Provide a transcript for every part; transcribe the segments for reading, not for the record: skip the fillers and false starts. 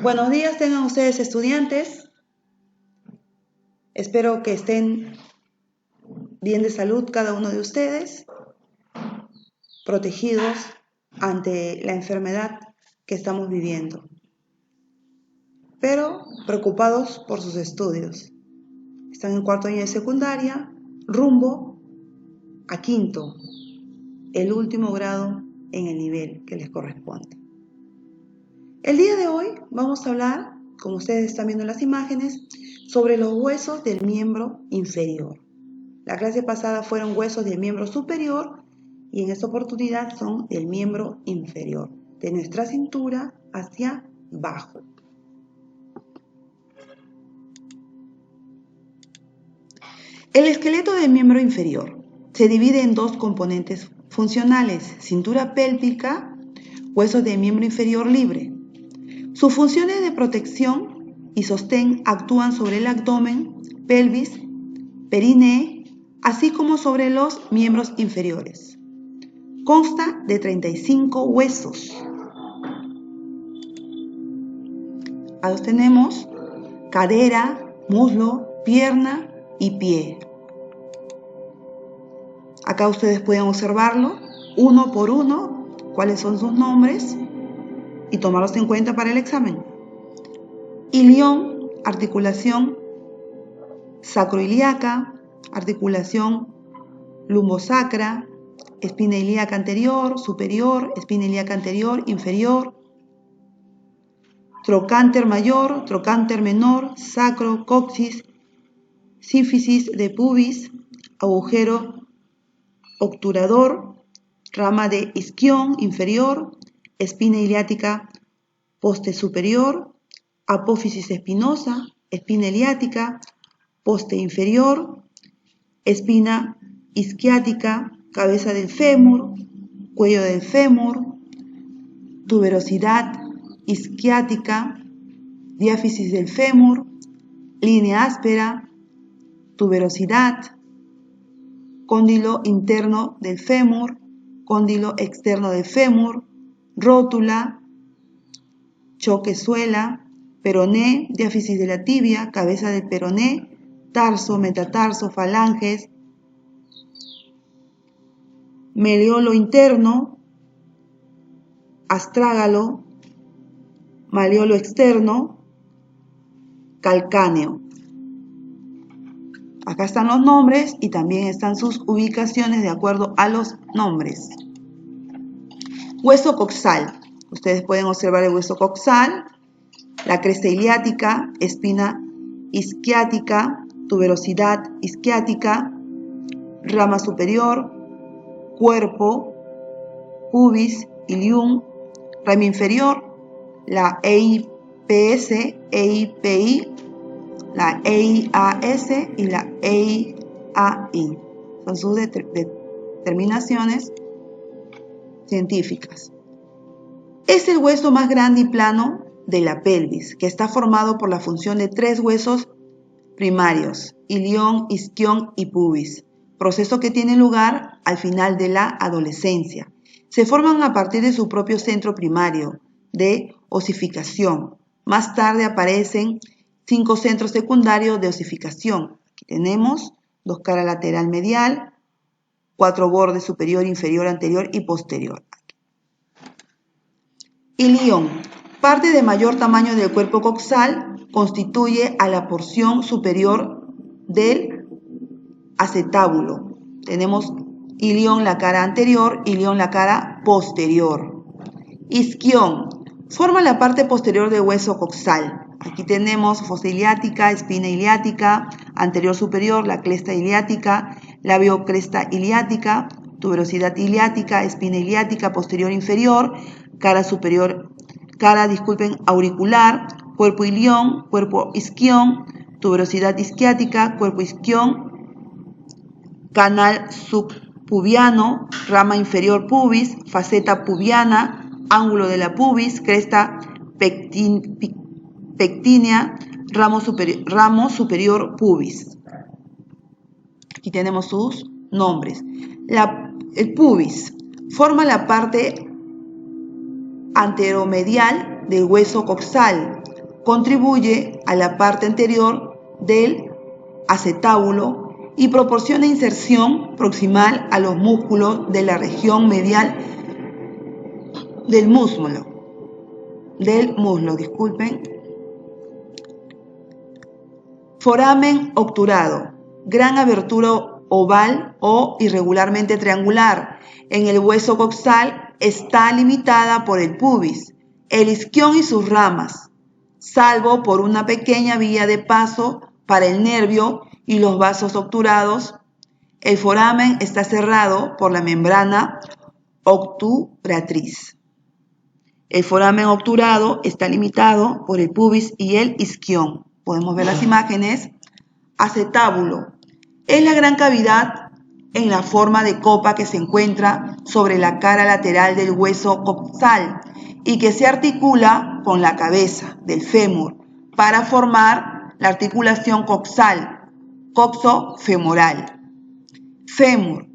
Buenos días tengan ustedes estudiantes. Espero que estén bien de salud cada uno de ustedes, protegidos ante la enfermedad que estamos viviendo, pero preocupados por sus estudios. Están en cuarto año de secundaria, rumbo a quinto, el último grado en el nivel que les corresponde. El día de hoy vamos a hablar, como ustedes están viendo en las imágenes, sobre los huesos del miembro inferior. La clase pasada fueron huesos del miembro superior y en esta oportunidad son del miembro inferior, de nuestra cintura hacia abajo. El esqueleto del miembro inferior se divide en dos componentes funcionales: cintura pélvica, huesos del miembro inferior libre. Sus funciones de protección y sostén actúan sobre el abdomen, pelvis, perineo, así como sobre los miembros inferiores. Consta de 35 huesos. Ahí tenemos cadera, muslo, pierna y pie. Acá ustedes pueden observarlo uno por uno, cuáles son sus nombres y tomarlos en cuenta para el examen. Ilión, articulación sacroiliaca, articulación lumbosacra, espina ilíaca anterior, superior, espina ilíaca anterior, inferior, trocánter mayor, trocánter menor, sacro, coxis, sínfisis de pubis, agujero obturador, rama de isquión inferior, espina iliática poste superior, apófisis espinosa, espina iliática, poste inferior, espina isquiática, cabeza del fémur, cuello del fémur, tuberosidad isquiática, diáfisis del fémur, línea áspera, tuberosidad, cóndilo interno del fémur, cóndilo externo del fémur, rótula, choquezuela, peroné, diáfisis de la tibia, cabeza del peroné, tarso, metatarso, falanges, meleolo interno, astrágalo, maleolo externo, calcáneo. Acá están los nombres y también están sus ubicaciones de acuerdo a los nombres. Hueso coxal. Ustedes pueden observar el hueso coxal, la cresta iliática, espina isquiática, tuberosidad isquiática, rama superior, cuerpo, pubis, ilium, rama inferior, la EIPS, EIPI, la EIAS y la EIAI. Son sus determinaciones científicas. Es el hueso más grande y plano de la pelvis, que está formado por la función de tres huesos primarios, ilión, isquión y pubis, proceso que tiene lugar al final de la adolescencia. Se forman a partir de su propio centro primario de osificación. Más tarde aparecen 5 centros secundarios de osificación. Aquí tenemos 2 caras lateral medial, 4 bordes superior, inferior, anterior y posterior. Ilión, parte de mayor tamaño del cuerpo coxal, constituye a la porción superior del acetábulo. Tenemos ilión la cara anterior, ilión la cara posterior. Isquión, forma la parte posterior del hueso coxal. Aquí tenemos fosa iliática, espina iliática, anterior superior, la cresta iliática, labio cresta iliática, tuberosidad iliática, espina iliática, posterior inferior, cara superior, auricular, cuerpo ilión, cuerpo isquión, tuberosidad isquiática, cuerpo isquión, canal subpubiano, rama inferior pubis, faceta pubiana, ángulo de la pubis, cresta pectínea, ramo superior pubis. Aquí tenemos sus nombres. El pubis forma la parte anteromedial del hueso coxal. Contribuye a la parte anterior del acetábulo y proporciona inserción proximal a los músculos de la región medial del muslo. Foramen obturado. Gran abertura oval o irregularmente triangular en el hueso coxal, está limitada por el pubis, el isquión y sus ramas, salvo por una pequeña vía de paso para el nervio y los vasos obturados. El foramen está cerrado por la membrana obturatriz. El foramen obturado está limitado por el pubis y el isquión. Podemos ver las imágenes. Acetábulo. Es la gran cavidad en la forma de copa que se encuentra sobre la cara lateral del hueso coxal y que se articula con la cabeza del fémur para formar la articulación coxal, coxofemoral. Fémur.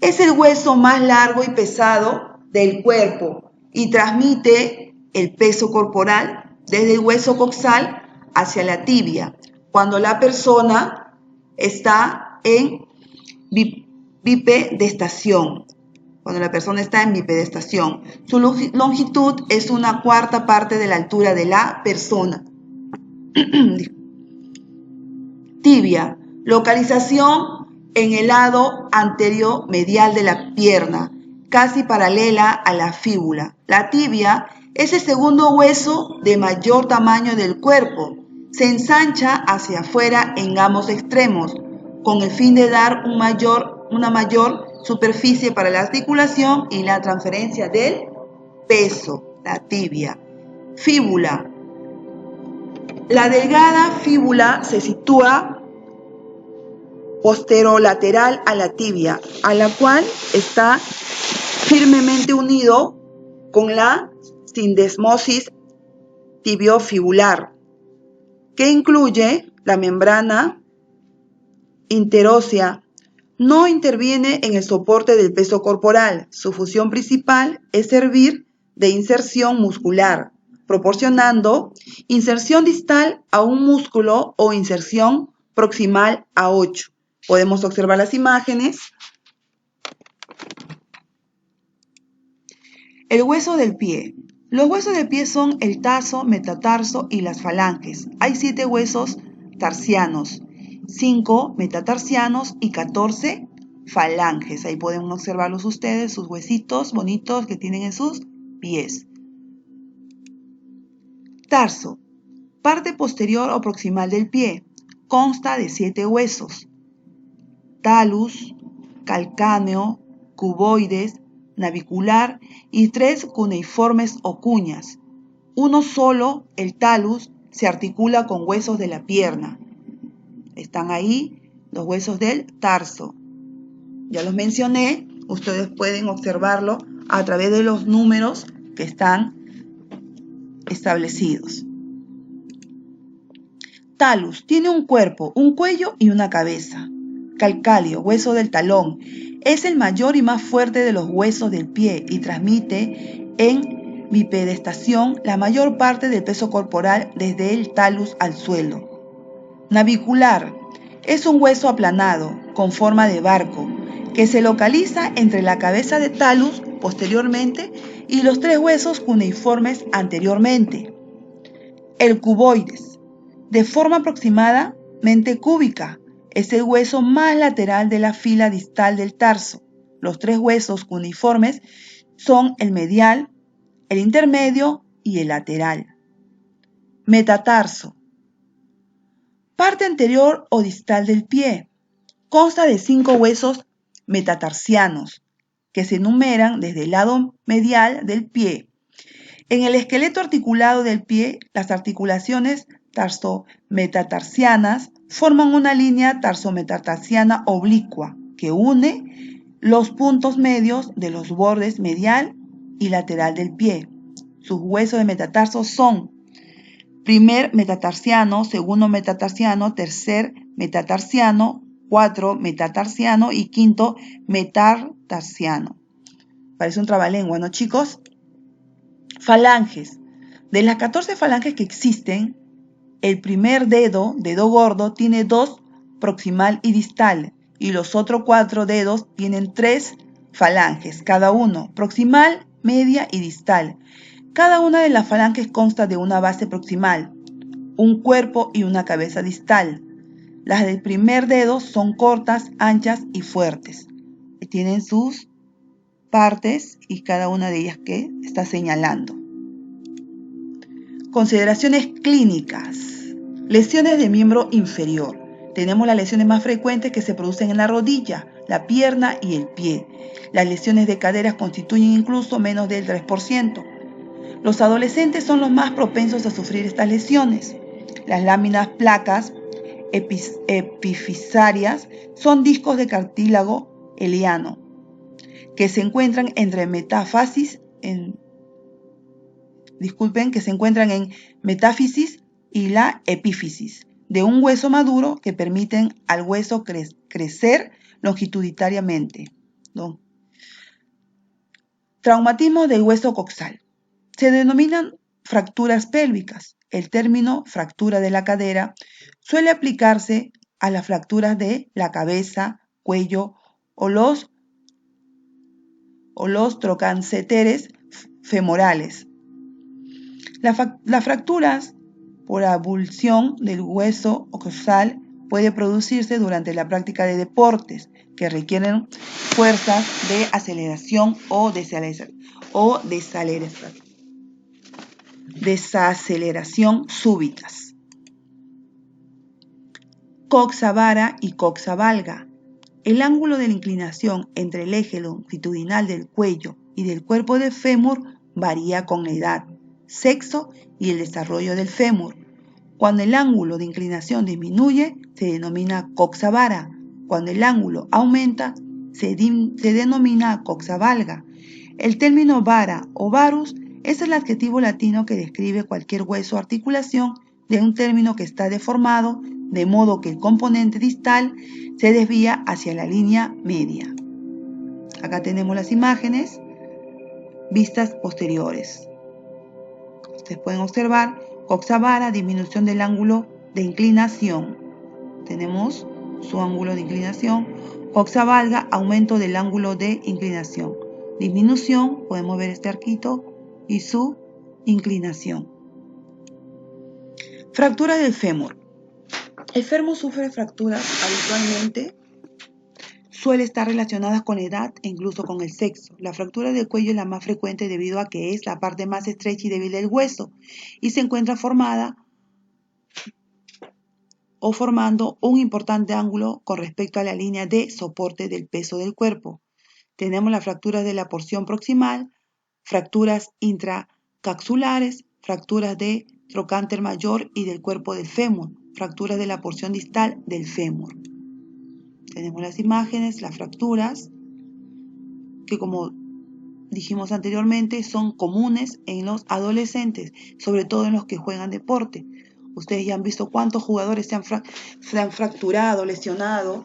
Es el hueso más largo y pesado del cuerpo y transmite el peso corporal desde el hueso coxal hacia la tibia, cuando la persona está en bipedestación. Su longitud es 1/4 parte de la altura de la persona. Tibia. Localización en el lado anterior medial de la pierna, casi paralela a la fíbula. La tibia es el segundo hueso de mayor tamaño del cuerpo. Se ensancha hacia afuera en ambos extremos, con el fin de dar una mayor superficie para la articulación y la transferencia del peso. La tibia. Fíbula. La delgada fíbula se sitúa posterolateral a la tibia, a la cual está firmemente unido con la sindesmosis tibiofibular, que incluye la membrana interósea. No interviene en el soporte del peso corporal. Su función principal es servir de inserción muscular, proporcionando inserción distal a un músculo o inserción proximal a 8. Podemos observar las imágenes. El hueso del pie. Los huesos del pie son el tarso, metatarso y las falanges. Hay 7 huesos tarsianos, 5 metatarsianos y 14 falanges. Ahí pueden observarlos ustedes, sus huesitos bonitos que tienen en sus pies. Tarso. Parte posterior o proximal del pie. Consta de 7 huesos. Talus, calcáneo, cuboides, navicular y 3 cuneiformes o cuñas. Uno solo, el talus, se articula con huesos de la pierna. Están ahí los huesos del tarso. Ya los mencioné, ustedes pueden observarlo a través de los números que están establecidos. Talus tiene un cuerpo, un cuello y una cabeza. Calcáneo, hueso del talón, es el mayor y más fuerte de los huesos del pie y transmite en bipedestación la mayor parte del peso corporal desde el talus al suelo. Navicular es un hueso aplanado con forma de barco que se localiza entre la cabeza de talus posteriormente y los 3 huesos cuneiformes anteriormente. El cuboides, de forma aproximadamente cúbica, es el hueso más lateral de la fila distal del tarso. Los 3 huesos cuneiformes son el medial, el intermedio y el lateral. Metatarso. Parte anterior o distal del pie. Consta de 5 huesos metatarsianos que se enumeran desde el lado medial del pie. En el esqueleto articulado del pie, las articulaciones tarsometatarsianas forman una línea tarsometatarsiana oblicua que une los puntos medios de los bordes medial y lateral del pie. Sus huesos de metatarso son primer metatarsiano, segundo metatarsiano, tercer metatarsiano, 4 metatarsiano y 5 metatarsiano. Parece un trabalengua, ¿no, chicos? Falanges. De las 14 falanges que existen, el primer dedo gordo, tiene 2 proximal y distal, y los otros 4 dedos tienen 3 falanges, cada uno, proximal, media y distal. Cada una de las falanges consta de una base proximal, un cuerpo y una cabeza distal. Las del primer dedo son cortas, anchas y fuertes. Tienen sus partes y cada una de ellas que está señalando. Consideraciones clínicas. Lesiones de miembro inferior. Tenemos las lesiones más frecuentes que se producen en la rodilla, la pierna y el pie. Las lesiones de caderas constituyen incluso menos del 3%. Los adolescentes son los más propensos a sufrir estas lesiones. Las láminas placas epifisarias son discos de cartílago eliano que se encuentran entre metáfisis y la epífisis de un hueso maduro que permiten al hueso crecer longitudinariamente. ¿No? Traumatismo del hueso coxal. Se denominan fracturas pélvicas. El término fractura de la cadera suele aplicarse a las fracturas de la cabeza, cuello o los trocanceteres femorales. Las fracturas por abulsión del hueso coxal puede producirse durante la práctica de deportes que requieren fuerzas de aceleración o desaceleración súbitas. Coxa vara y coxa valga. El ángulo de la inclinación entre el eje longitudinal del cuello y del cuerpo del fémur varía con la edad, sexo y el desarrollo del fémur. Cuando el ángulo de inclinación disminuye, se denomina coxa vara. Cuando el ángulo aumenta, se denomina coxa valga. El término vara o varus es el adjetivo latino que describe cualquier hueso o articulación de un término que está deformado, de modo que el componente distal se desvía hacia la línea media. Acá tenemos las imágenes, vistas posteriores. Ustedes pueden observar coxa vara, disminución del ángulo de inclinación. Tenemos su ángulo de inclinación. Coxa valga, aumento del ángulo de inclinación. Disminución, podemos ver este arquito y su inclinación. Fractura del fémur. El fémur sufre fracturas habitualmente. Suele estar relacionadas con la edad e incluso con el sexo. La fractura del cuello es la más frecuente debido a que es la parte más estrecha y débil del hueso y se encuentra formando un importante ángulo con respecto a la línea de soporte del peso del cuerpo. Tenemos las fracturas de la porción proximal, fracturas intracaxulares, fracturas de trocánter mayor y del cuerpo del fémur, fracturas de la porción distal del fémur. Tenemos las imágenes, las fracturas, que como dijimos anteriormente son comunes en los adolescentes, sobre todo en los que juegan deporte. Ustedes ya han visto cuántos jugadores se han fracturado, lesionado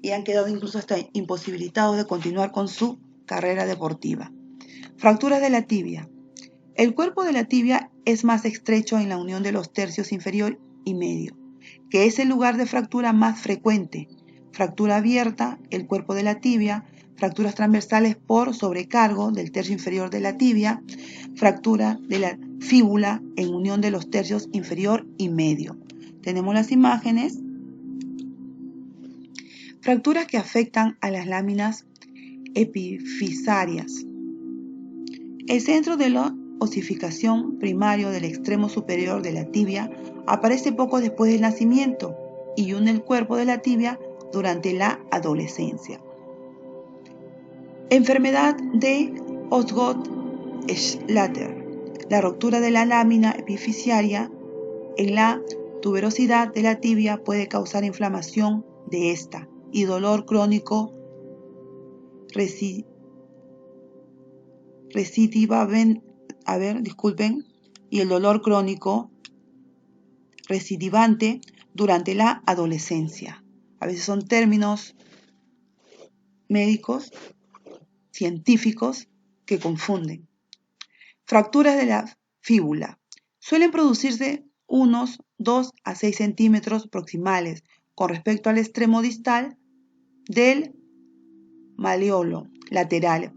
y han quedado incluso hasta imposibilitados de continuar con su carrera deportiva. Fracturas de la tibia. El cuerpo de la tibia es más estrecho en la unión de los tercios inferior y medio, que es el lugar de fractura más frecuente. Fractura abierta, el cuerpo de la tibia, fracturas transversales por sobrecargo del tercio inferior de la tibia, fractura de la fíbula en unión de los tercios inferior y medio. Tenemos las imágenes. Fracturas que afectan a las láminas epifisarias. El centro de la osificación primario del extremo superior de la tibia aparece poco después del nacimiento y une el cuerpo de la tibia durante la adolescencia. Enfermedad de Osgood-Schlatter. La ruptura de la lámina epifisiaria en la tuberosidad de la tibia puede causar inflamación de esta y dolor crónico y el dolor crónico recidivante durante la adolescencia. A veces son términos médicos, científicos, que confunden. Fracturas de la fíbula. Suelen producirse unos 2 a 6 centímetros proximales con respecto al extremo distal del malleolo lateral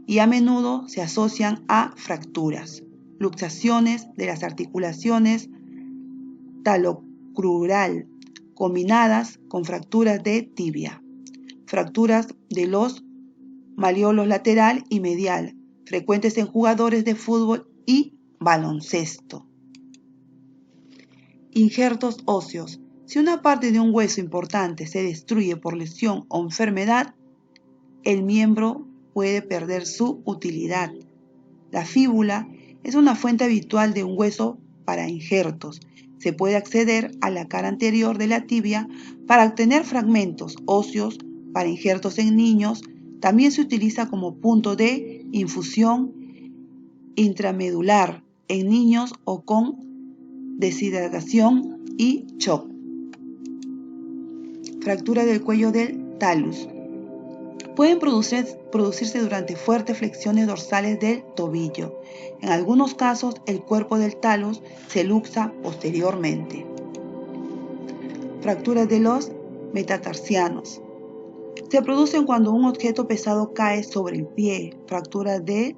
y a menudo se asocian a fracturas, luxaciones de las articulaciones talocrural combinadas con fracturas de tibia, fracturas de los malleolos lateral y medial, frecuentes en jugadores de fútbol y baloncesto. Injertos óseos. Si una parte de un hueso importante se destruye por lesión o enfermedad, el miembro puede perder su utilidad. La fíbula es una fuente habitual de un hueso para injertos. Se puede acceder a la cara anterior de la tibia para obtener fragmentos óseos para injertos en niños. También se utiliza como punto de infusión intramedular en niños o con deshidratación y shock. Fractura del cuello del talus. Pueden producirse durante fuertes flexiones dorsales del tobillo. En algunos casos, el cuerpo del talus se luxa posteriormente. Fracturas de los metatarsianos. Se producen cuando un objeto pesado cae sobre el pie. Fracturas de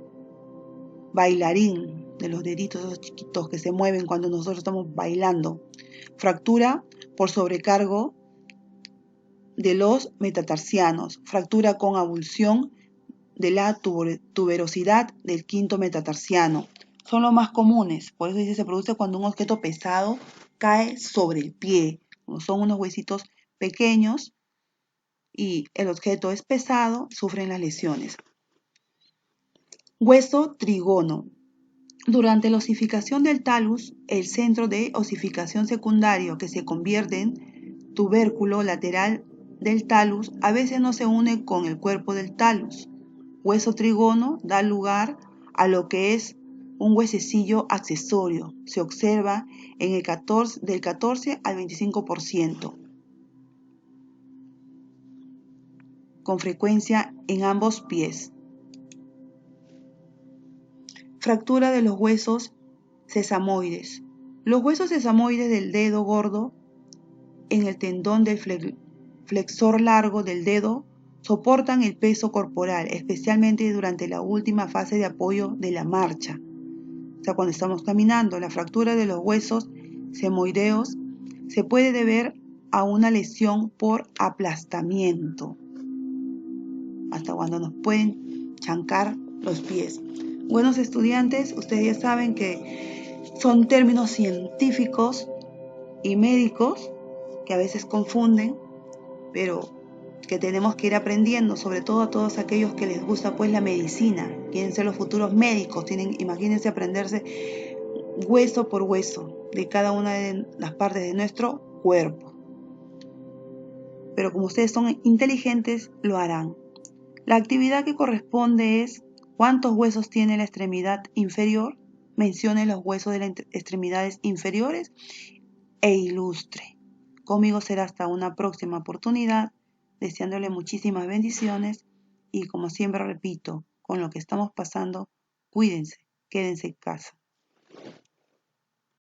bailarín, de los deditos esos chiquitos que se mueven cuando nosotros estamos bailando. Fractura por sobrecargo de los metatarsianos, fractura con avulsión de la tuberosidad del quinto metatarsiano. Son los más comunes, por eso dice se produce cuando un objeto pesado cae sobre el pie. Son unos huesitos pequeños y el objeto es pesado, sufren las lesiones. Hueso trigono. Durante la osificación del talus, el centro de osificación secundario que se convierte en tubérculo lateral del talus a veces no se une con el cuerpo del talus. Hueso trigono da lugar a lo que es un huesecillo accesorio. Se observa en el del 14 al 25%. Con frecuencia en ambos pies. Fractura de los huesos sesamoides. Los huesos sesamoides del dedo gordo en el tendón del flexor largo del dedo soportan el peso corporal, especialmente durante la última fase de apoyo de la marcha. O sea, cuando estamos caminando, la fractura de los huesos sesamoideos se puede deber a una lesión por aplastamiento, hasta cuando nos pueden chancar los pies. Buenos estudiantes, ustedes ya saben que son términos científicos y médicos que a veces confunden, pero que tenemos que ir aprendiendo, sobre todo a todos aquellos que les gusta pues la medicina, quieren ser los futuros médicos, imagínense aprenderse hueso por hueso de cada una de las partes de nuestro cuerpo. Pero como ustedes son inteligentes, lo harán. La actividad que corresponde es ¿cuántos huesos tiene la extremidad inferior? Mencione los huesos de las extremidades inferiores e ilustre. Conmigo será hasta una próxima oportunidad, deseándole muchísimas bendiciones y como siempre repito, con lo que estamos pasando, cuídense, quédense en casa.